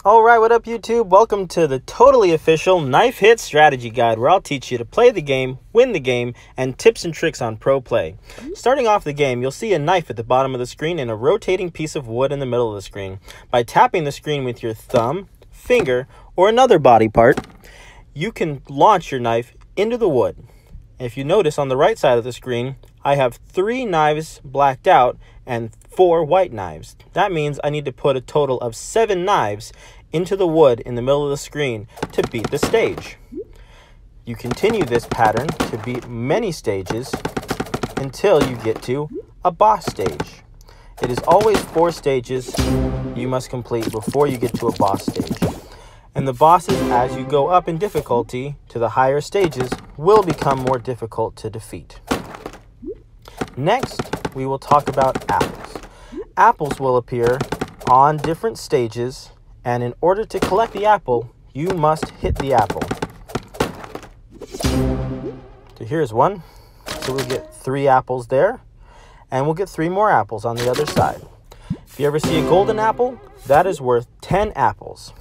Alright, what up YouTube? Welcome to the totally official Knife Hit Strategy Guide, where I'll teach you to play the game, win the game, and tips and tricks on pro play. Starting off the game, you'll see a knife at the bottom of the screen and a rotating piece of wood in the middle of the screen. By tapping the screen with your thumb, finger, or another body part, you can launch your knife into the wood. If you notice on the right side of the screen, I have 3 knives blacked out and 4 white knives. That means I need to put a total of 7 knives into the wood in the middle of the screen to beat the stage. You continue this pattern to beat many stages until you get to a boss stage. It is always 4 stages you must complete before you get to a boss stage. And the bosses, as you go up in difficulty to the higher stages, will become more difficult to defeat. Next, we will talk about apples. Apples will appear on different stages, and in order to collect the apple, you must hit the apple. So here's one. So we'll get 3 apples there, and we'll get 3 more apples on the other side. If you ever see a golden apple, that is worth 10 apples.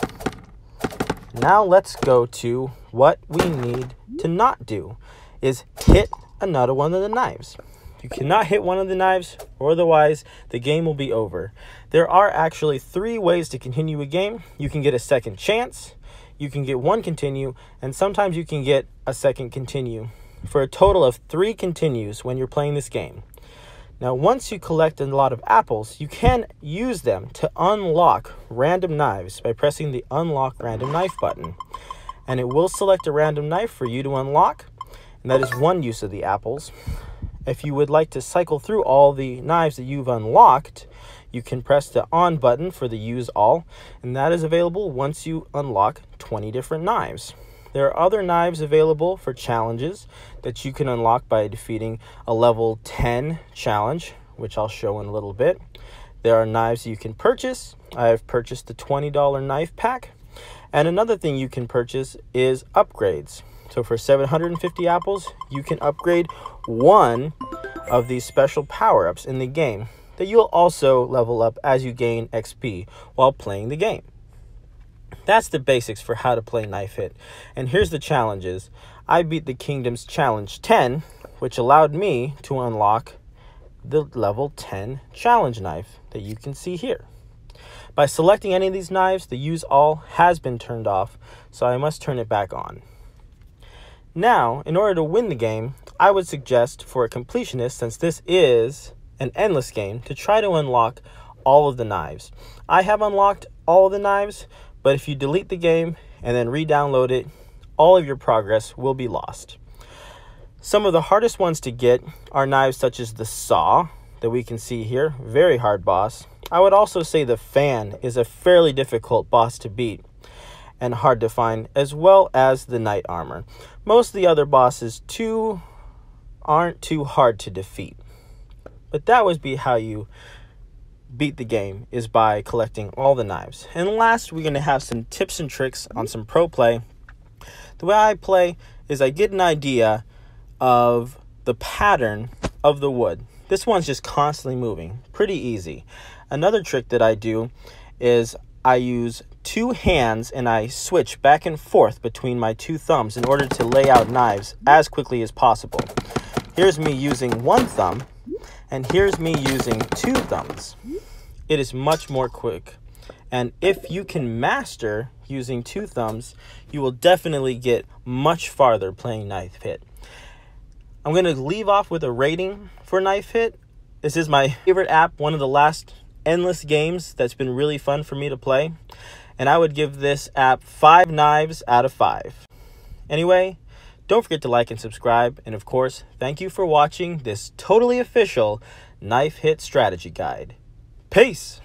Now let's go to what we need to not do, is hit another one of the knives. You cannot hit one of the knives, or otherwise the game will be over. There are actually 3 ways to continue a game. You can get a second chance, you can get 1 continue, and sometimes you can get a second continue, for a total of 3 continues when you're playing this game. Now, once you collect a lot of apples, you can use them to unlock random knives by pressing the Unlock Random Knife button. And it will select a random knife for you to unlock, and that is one use of the apples. If you would like to cycle through all the knives that you've unlocked, you can press the On button for the Use All, and that is available once you unlock 20 different knives. There are other knives available for challenges that you can unlock by defeating a level 10 challenge, which I'll show in a little bit. There are knives you can purchase. I have purchased the $20 knife pack. And another thing you can purchase is upgrades. So for 750 apples, you can upgrade 1 of these special power-ups in the game that you'll also level up as you gain XP while playing the game. That's the basics for how to play Knife Hit. And here's the challenges. I beat the Kingdoms Challenge 10, which allowed me to unlock the level 10 challenge knife that you can see here. By selecting any of these knives, the Use All has been turned off, so I must turn it back on. Now, in order to win the game, I would suggest for a completionist, since this is an endless game, to try to unlock all of the knives. I have unlocked all of the knives, but if you delete the game and then re-download it, all of your progress will be lost. Some of the hardest ones to get are knives such as the saw that we can see here, very hard boss. I would also say the fan is a fairly difficult boss to beat and hard to find, as well as the knight armor. Most of the other bosses aren't too hard to defeat. But that would be how you beat the game, is by collecting all the knives. And last, we're going to have some tips and tricks on some pro play. The way I play is I get an idea of the pattern of the wood. This one's just constantly moving, pretty easy. Another trick that I do is I use 2 hands and I switch back and forth between my 2 thumbs in order to lay out knives as quickly as possible. Here's me using 1 thumb, and here's me using 2 thumbs. It is much more quick. And if you can master using 2 thumbs, you will definitely get much farther playing Knife Hit. I'm going to leave off with a rating for Knife Hit. This is my favorite app, one of the last endless games that's been really fun for me to play. And I would give this app 5 knives out of 5. Anyway, don't forget to like and subscribe. And of course, thank you for watching this totally official Knife Hit Strategy Guide. Peace!